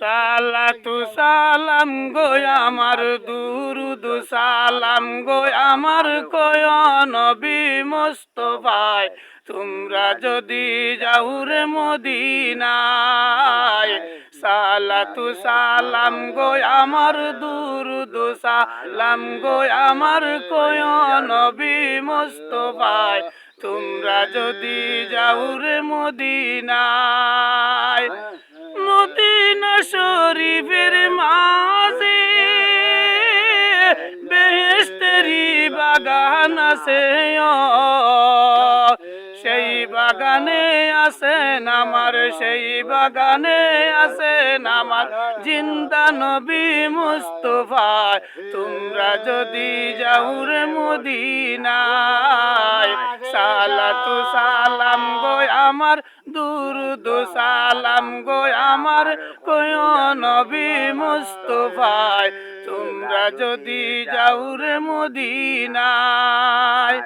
সালাতু সালাম গো আমার দুরুদ সালাম গো আমার কয় নবী মুস্তাফায় তোমরা যদি যাও রে মদিনায় সালাতু সালাম গো আমার দুরুদ সালাম গো আমার কয় নবী মুস্তাফায় তোমরা যদি যাও রে মদিনায় মদিনা শরীফের মাঝে বেহেশতেরি বাগান আছে সেই বাগানে আছেন আমার সেই বাগানে আছেন আমার জিন্দা নবী মুস্তাফা তোমরা যদি যাও রে মদিনায় সালাতু সালাম গো আমার দুরুদ সালাম গো আমার কয় নবী মুস্তাফা তোমরা যদি যাও রে মদিনায়।